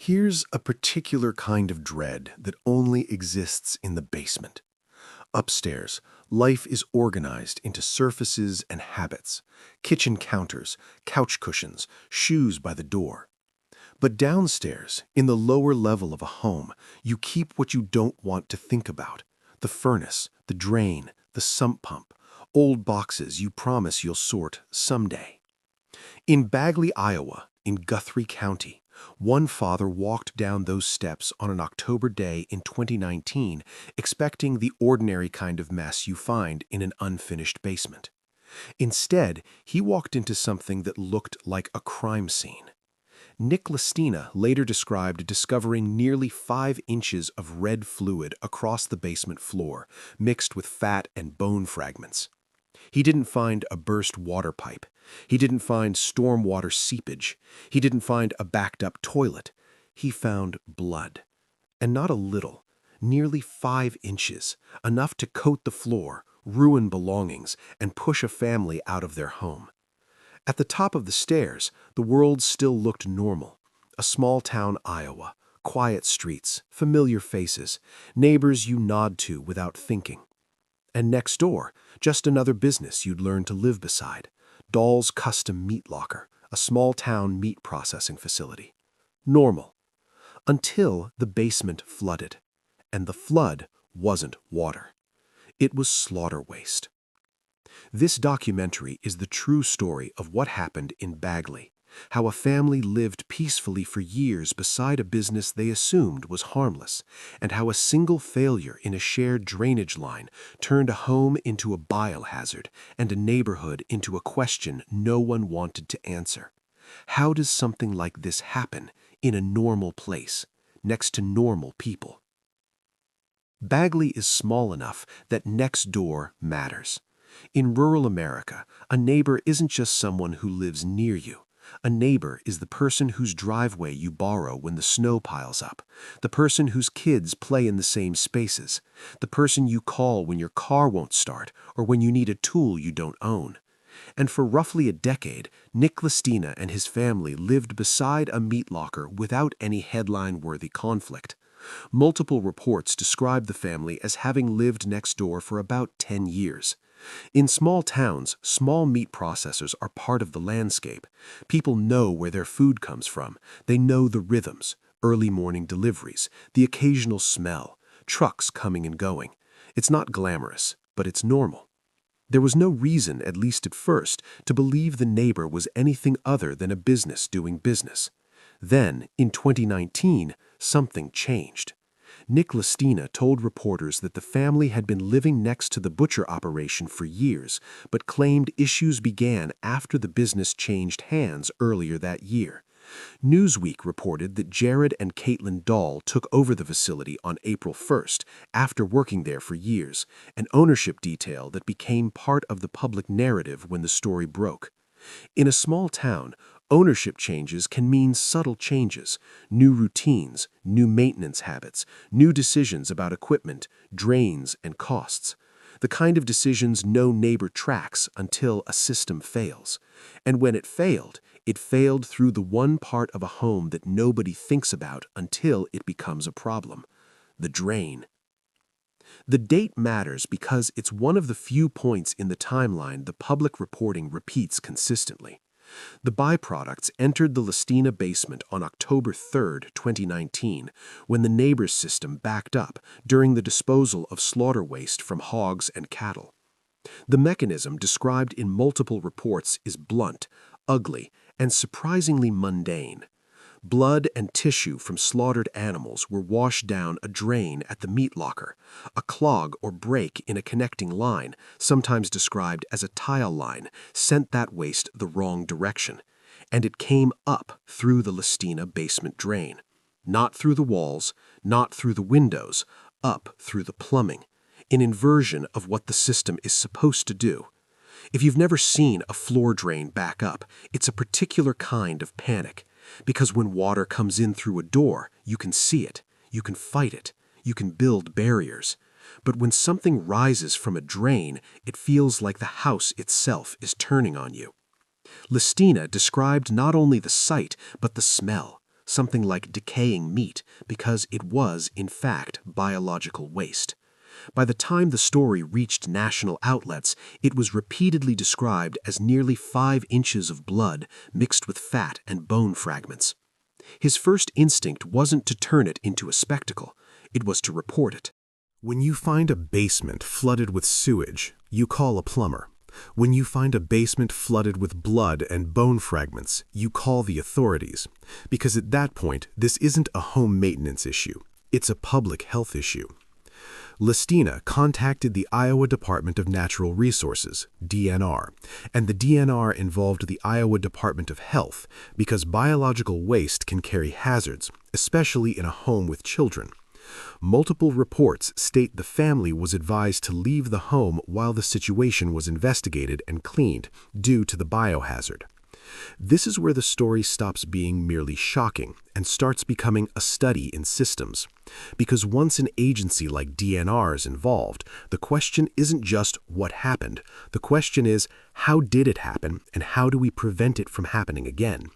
Here's a particular kind of dread that only exists in the basement. Upstairs, life is organized into surfaces and habits, kitchen counters, couch cushions, shoes by the door. But downstairs, in the lower level of a home, you keep what you don't want to think about: the furnace, the drain, the sump pump, old boxes you promise you'll sort someday. In Bagley, Iowa, in Guthrie County, one father walked down those steps on an October day in 2019, expecting the ordinary kind of mess you find in an unfinished basement. Instead, he walked into something that looked like a crime scene. Nick Listina later described discovering nearly 5 inches of red fluid across the basement floor, mixed with fat and bone fragments. He didn't find a burst water pipe. He didn't find stormwater seepage. He didn't find a backed-up toilet. He found blood. And not a little. Nearly 5 inches, enough to coat the floor, ruin belongings, and push a family out of their home. At the top of the stairs, the world still looked normal. A small-town Iowa, quiet streets, familiar faces, neighbors you nod to without thinking. And next door, just another business you'd learn to live beside: Dahl's Custom Meat Locker, a small-town meat processing facility. Normal. Until the basement flooded. And the flood wasn't water. It was slaughter waste. This documentary is the true story of what happened in Bagley, how a family lived peacefully for years beside a business they assumed was harmless, and how a single failure in a shared drainage line turned a home into a biohazard and a neighborhood into a question no one wanted to answer. How does something like this happen in a normal place, next to normal people? Bagley is small enough that next door matters. In rural America, a neighbor isn't just someone who lives near you. A neighbor is the person whose driveway you borrow when the snow piles up, the person whose kids play in the same spaces, the person you call when your car won't start or when you need a tool you don't own. And for roughly a decade, Nick Listina and his family lived beside a meat locker without any headline-worthy conflict. Multiple reports describe the family as having lived next door for about 10 years. In small towns, small meat processors are part of the landscape. People know where their food comes from. They know the rhythms: early morning deliveries, the occasional smell, trucks coming and going. It's not glamorous, but it's normal. There was no reason, at least at first, to believe the neighbor was anything other than a business doing business. Then, in 2019, something changed. Nick Listina told reporters that the family had been living next to the butcher operation for years, but claimed issues began after the business changed hands earlier that year. Newsweek reported that Jared and Caitlin Dahl took over the facility on April 1st, after working there for years, an ownership detail that became part of the public narrative when the story broke. In a small town, ownership changes can mean subtle changes: new routines, new maintenance habits, new decisions about equipment, drains, and costs. The kind of decisions no neighbor tracks until a system fails. And when it failed through the one part of a home that nobody thinks about until it becomes a problem: the drain. The date matters because it's one of the few points in the timeline the public reporting repeats consistently. The byproducts entered the Listina basement on October 3, 2019, when the neighbor's system backed up during the disposal of slaughter waste from hogs and cattle. The mechanism described in multiple reports is blunt, ugly, and surprisingly mundane. Blood and tissue from slaughtered animals were washed down a drain at the meat locker, a clog or break in a connecting line, sometimes described as a tile line, sent that waste the wrong direction, and it came up through the Listina basement drain. Not through the walls, not through the windows, up through the plumbing, an inversion of what the system is supposed to do. If you've never seen a floor drain back up, it's a particular kind of panic. Because when water comes in through a door, you can see it, you can fight it, you can build barriers. But when something rises from a drain, it feels like the house itself is turning on you. Listina described not only the sight, but the smell: something like decaying meat, because it was, in fact, biological waste. By the time the story reached national outlets, it was repeatedly described as nearly 5 inches of blood mixed with fat and bone fragments. His first instinct wasn't to turn it into a spectacle, it was to report it. When you find a basement flooded with sewage, you call a plumber. When you find a basement flooded with blood and bone fragments, you call the authorities. Because at that point, this isn't a home maintenance issue. It's a public health issue. Listina contacted the Iowa Department of Natural Resources, DNR, and the DNR involved the Iowa Department of Health because biological waste can carry hazards, especially in a home with children. Multiple reports state the family was advised to leave the home while the situation was investigated and cleaned due to the biohazard. This is where the story stops being merely shocking and starts becoming a study in systems. Because once an agency like DNR is involved, the question isn't just what happened. The question is, how did it happen and how do we prevent it from happening again?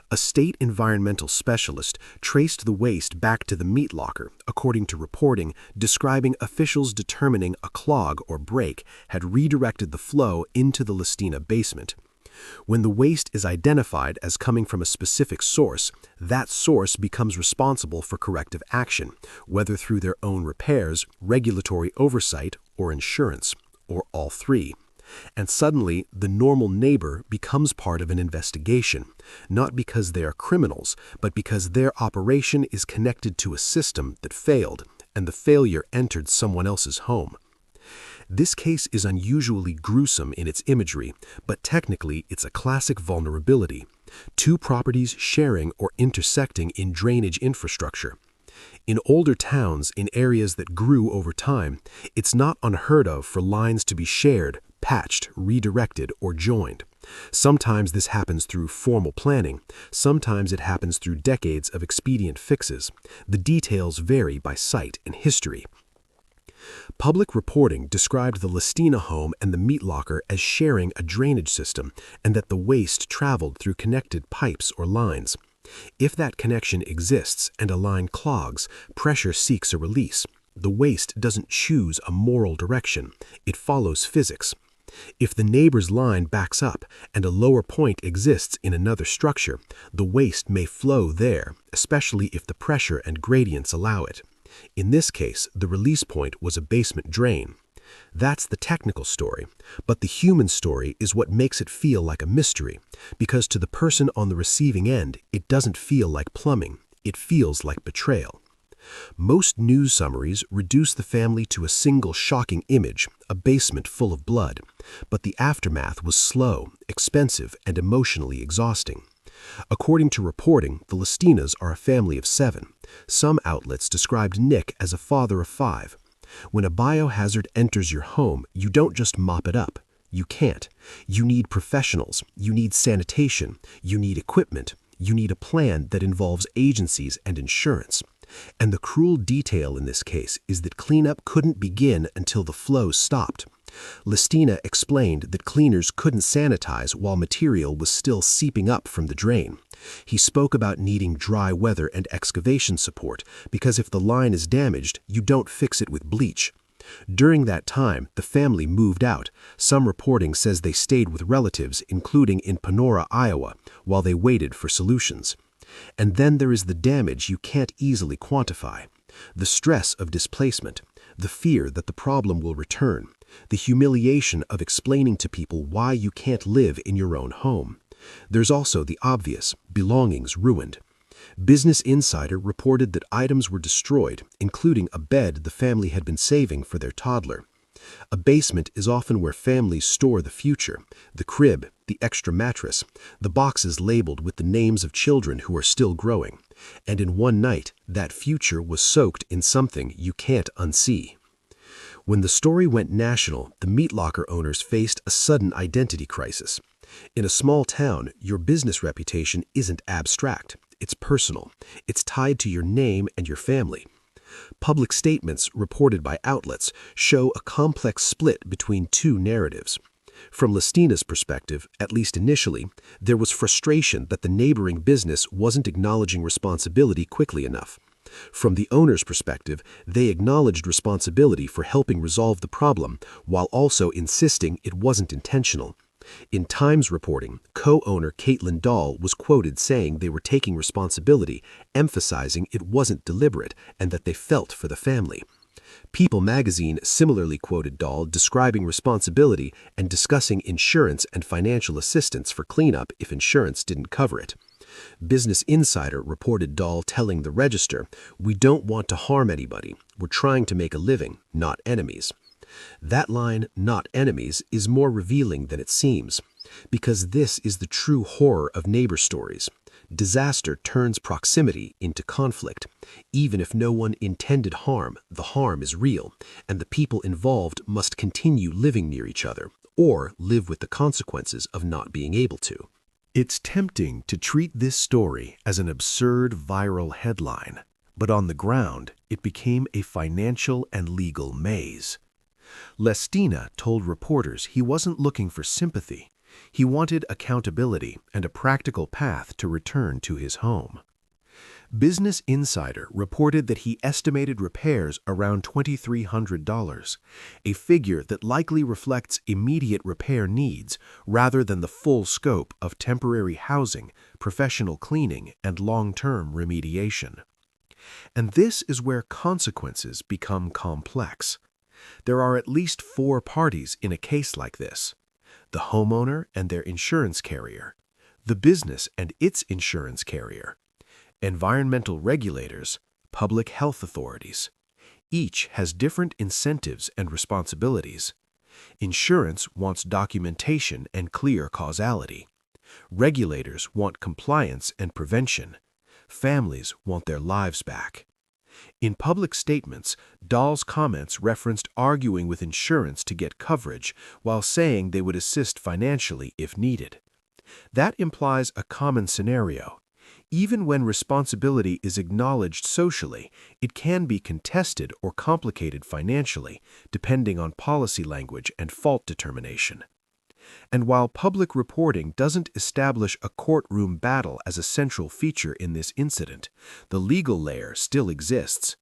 A state environmental specialist traced the waste back to the meat locker, according to reporting, describing officials determining a clog or break had redirected the flow into the Listina basement. When the waste is identified as coming from a specific source, that source becomes responsible for corrective action, whether through their own repairs, regulatory oversight, or insurance, or all three. And suddenly, the normal neighbor becomes part of an investigation, not because they are criminals, but because their operation is connected to a system that failed, and the failure entered someone else's home. This case is unusually gruesome in its imagery, but technically it's a classic vulnerability. 2 properties sharing or intersecting in drainage infrastructure. In older towns, in areas that grew over time, it's not unheard of for lines to be shared, patched, redirected, or joined. Sometimes this happens through formal planning. Sometimes it happens through decades of expedient fixes. The details vary by site and history. Public reporting described the Listina home and the meat locker as sharing a drainage system and that the waste traveled through connected pipes or lines. If that connection exists and a line clogs, pressure seeks a release. The waste doesn't choose a moral direction. It follows physics. If the neighbor's line backs up and a lower point exists in another structure, the waste may flow there, especially if the pressure and gradients allow it. In this case, the release point was a basement drain. That's the technical story, but the human story is what makes it feel like a mystery, because to the person on the receiving end, it doesn't feel like plumbing, it feels like betrayal. Most news summaries reduce the family to a single shocking image, a basement full of blood, but the aftermath was slow, expensive, and emotionally exhausting. According to reporting, the Listinas are a family of 7. Some outlets described Nick as a father of 5. When a biohazard enters your home, you don't just mop it up. You can't. You need professionals. You need sanitation. You need equipment. You need a plan that involves agencies and insurance. And the cruel detail in this case is that cleanup couldn't begin until the flow stopped. Listina explained that cleaners couldn't sanitize while material was still seeping up from the drain. He spoke about needing dry weather and excavation support, because if the line is damaged, you don't fix it with bleach. During that time, the family moved out. Some reporting says they stayed with relatives, including in Panora, Iowa, while they waited for solutions. And then there is the damage you can't easily quantify. The stress of displacement, the fear that the problem will return, the humiliation of explaining to people why you can't live in your own home. There's also the obvious, belongings ruined. Business Insider reported that items were destroyed, including a bed the family had been saving for their toddler. A basement is often where families store the future, the crib, the extra mattress, the boxes labeled with the names of children who are still growing. And in one night, that future was soaked in something you can't unsee. When the story went national, the meat locker owners faced a sudden identity crisis. In a small town, your business reputation isn't abstract. It's personal. It's tied to your name and your family. Public statements reported by outlets show a complex split between 2 narratives. From Lestina's perspective, at least initially, there was frustration that the neighboring business wasn't acknowledging responsibility quickly enough. From the owner's perspective, they acknowledged responsibility for helping resolve the problem while also insisting it wasn't intentional. In Times reporting, co-owner Caitlin Dahl was quoted saying they were taking responsibility, emphasizing it wasn't deliberate and that they felt for the family. People magazine similarly quoted Dahl describing responsibility and discussing insurance and financial assistance for cleanup if insurance didn't cover it. Business Insider reported Dahl telling the Register, "We don't want to harm anybody. We're trying to make a living, not enemies." That line, "not enemies," is more revealing than it seems, because this is the true horror of neighbor stories. Disaster turns proximity into conflict. Even if no one intended harm, the harm is real, and the people involved must continue living near each other, or live with the consequences of not being able to. It's tempting to treat this story as an absurd viral headline, but on the ground, it became a financial and legal maze. Lestina told reporters he wasn't looking for sympathy. He wanted accountability and a practical path to return to his home. Business Insider reported that he estimated repairs around $2,300, a figure that likely reflects immediate repair needs rather than the full scope of temporary housing, professional cleaning, and long-term remediation. And this is where consequences become complex. There are at least 4 parties in a case like this: the homeowner and their insurance carrier, the business and its insurance carrier, environmental regulators, public health authorities. Each has different incentives and responsibilities. Insurance wants documentation and clear causality. Regulators want compliance and prevention. Families want their lives back. In public statements, Dahl's comments referenced arguing with insurance to get coverage while saying they would assist financially if needed. That implies a common scenario. Even when responsibility is acknowledged socially, it can be contested or complicated financially, depending on policy language and fault determination. And while public reporting doesn't establish a courtroom battle as a central feature in this incident, the legal layer still exists.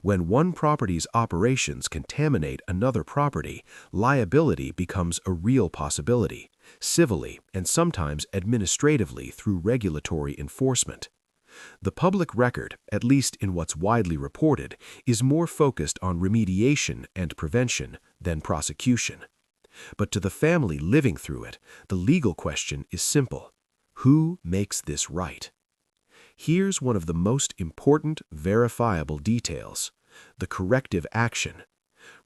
When one property's operations contaminate another property, liability becomes a real possibility, civilly and sometimes administratively through regulatory enforcement. The public record, at least in what's widely reported, is more focused on remediation and prevention than prosecution. But to the family living through it, the legal question is simple: who makes this right? Here's one of the most important verifiable details: the corrective action.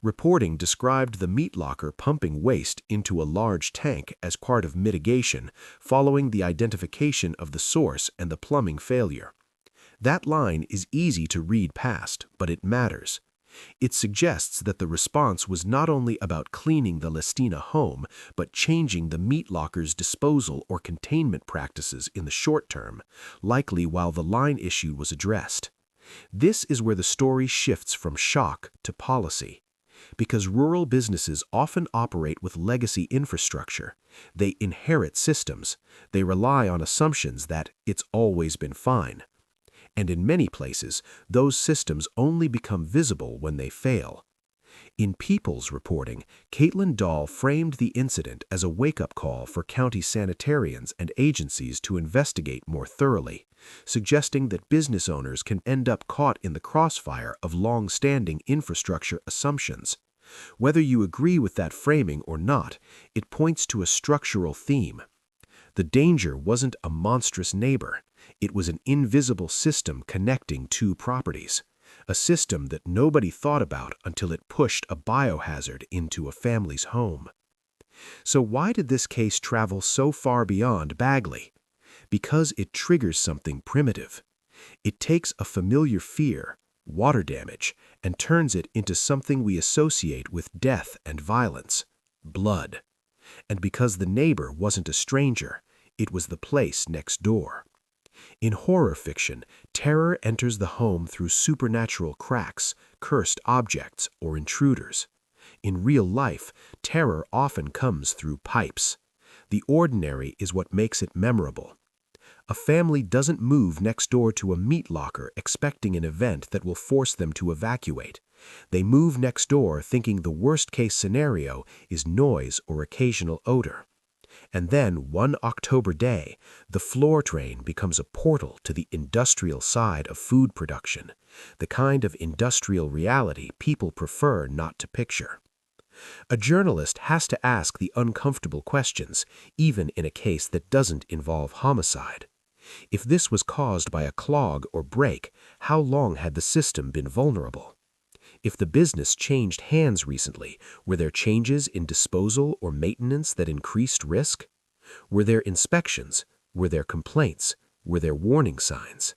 Reporting described the meat locker pumping waste into a large tank as part of mitigation following the identification of the source and the plumbing failure. That line is easy to read past, but it matters. It suggests that the response was not only about cleaning the Lestina home, but changing the meat locker's disposal or containment practices in the short term, likely while the line issue was addressed. This is where the story shifts from shock to policy. Because rural businesses often operate with legacy infrastructure, they inherit systems, they rely on assumptions that it's always been fine. And in many places, those systems only become visible when they fail. In People's reporting, Caitlin Dahl framed the incident as a wake-up call for county sanitarians and agencies to investigate more thoroughly, suggesting that business owners can end up caught in the crossfire of long-standing infrastructure assumptions. Whether you agree with that framing or not, it points to a structural theme. The danger wasn't a monstrous neighbor. It was an invisible system connecting 2 properties, a system that nobody thought about until it pushed a biohazard into a family's home. So why did this case travel so far beyond Bagley? Because it triggers something primitive. It takes a familiar fear, water damage, and turns it into something we associate with death and violence: blood. And because the neighbor wasn't a stranger, it was the place next door. In horror fiction, terror enters the home through supernatural cracks, cursed objects, or intruders. In real life, terror often comes through pipes. The ordinary is what makes it memorable. A family doesn't move next door to a meat locker expecting an event that will force them to evacuate. They move next door thinking the worst-case scenario is noise or occasional odor. And then, one October day, the floor train becomes a portal to the industrial side of food production, the kind of industrial reality people prefer not to picture. A journalist has to ask the uncomfortable questions, even in a case that doesn't involve homicide. If this was caused by a clog or break, how long had the system been vulnerable? If the business changed hands recently, were there changes in disposal or maintenance that increased risk? Were there inspections? Were there complaints? Were there warning signs?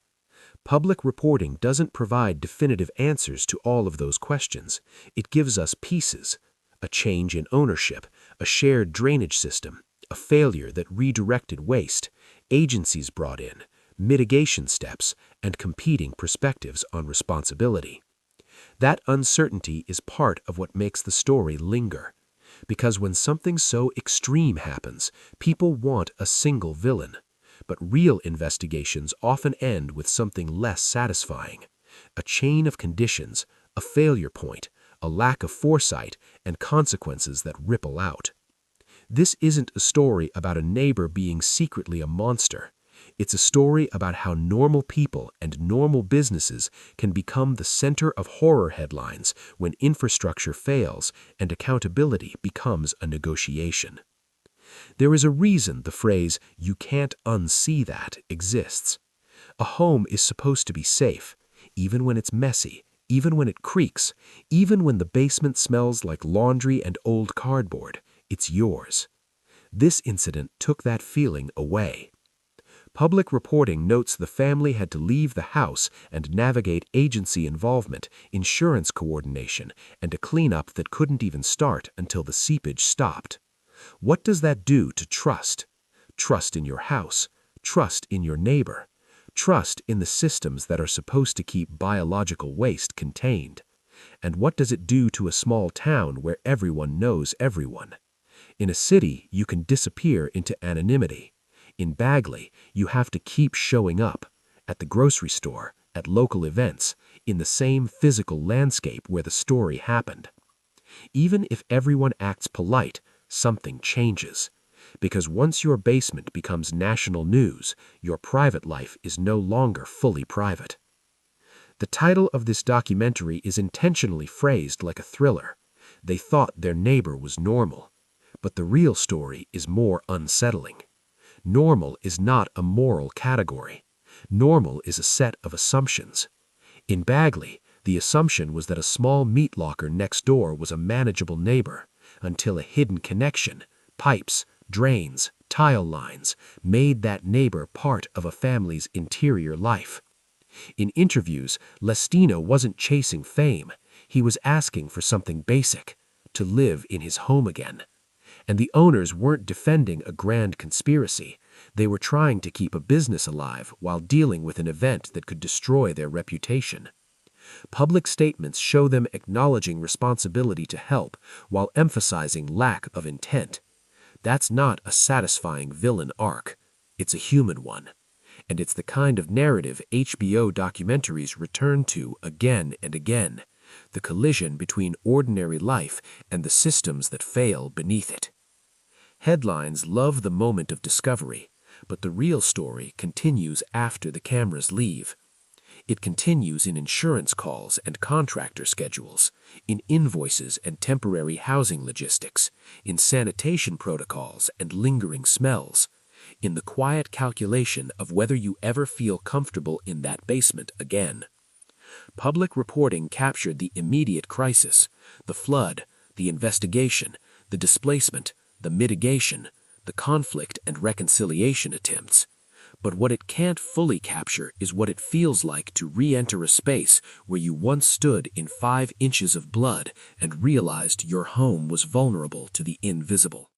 Public reporting doesn't provide definitive answers to all of those questions. It gives us pieces: a change in ownership, a shared drainage system, a failure that redirected waste, agencies brought in, mitigation steps, and competing perspectives on responsibility. That uncertainty is part of what makes the story linger. Because when something so extreme happens, people want a single villain. But real investigations often end with something less satisfying: a chain of conditions, a failure point, a lack of foresight, and consequences that ripple out. This isn't a story about a neighbor being secretly a monster. It's a story about how normal people and normal businesses can become the center of horror headlines when infrastructure fails and accountability becomes a negotiation. There is a reason the phrase "you can't unsee that" exists. A home is supposed to be safe, even when it's messy, even when it creaks, even when the basement smells like laundry and old cardboard. It's yours. This incident took that feeling away. Public reporting notes the family had to leave the house and navigate agency involvement, insurance coordination, and a cleanup that couldn't even start until the seepage stopped. What does that do to trust? Trust in your house, trust in your neighbor, trust in the systems that are supposed to keep biological waste contained. And what does it do to a small town where everyone knows everyone? In a city, you can disappear into anonymity. In Bagley, you have to keep showing up, at the grocery store, at local events, in the same physical landscape where the story happened. Even if everyone acts polite, something changes. Because once your basement becomes national news, your private life is no longer fully private. The title of this documentary is intentionally phrased like a thriller. They thought their neighbor was normal. But the real story is more unsettling. Normal is not a moral category. Normal is a set of assumptions. In Bagley, the assumption was that a small meat locker next door was a manageable neighbor, until a hidden connection, pipes, drains, tile lines, made that neighbor part of a family's interior life. In interviews, Lestino wasn't chasing fame. He was asking for something basic: to live in his home again. And the owners weren't defending a grand conspiracy. They were trying to keep a business alive while dealing with an event that could destroy their reputation. Public statements show them acknowledging responsibility to help while emphasizing lack of intent. That's not a satisfying villain arc. It's a human one. And it's the kind of narrative HBO documentaries return to again and again: the collision between ordinary life and the systems that fail beneath it. Headlines love the moment of discovery, but the real story continues after the cameras leave. It continues in insurance calls and contractor schedules, in invoices and temporary housing logistics, in sanitation protocols and lingering smells, in the quiet calculation of whether you ever feel comfortable in that basement again. Public reporting captured the immediate crisis: the flood, the investigation, the displacement, the mitigation, the conflict and reconciliation attempts. But what it can't fully capture is what it feels like to re-enter a space where you once stood in 5 inches of blood and realized your home was vulnerable to the invisible.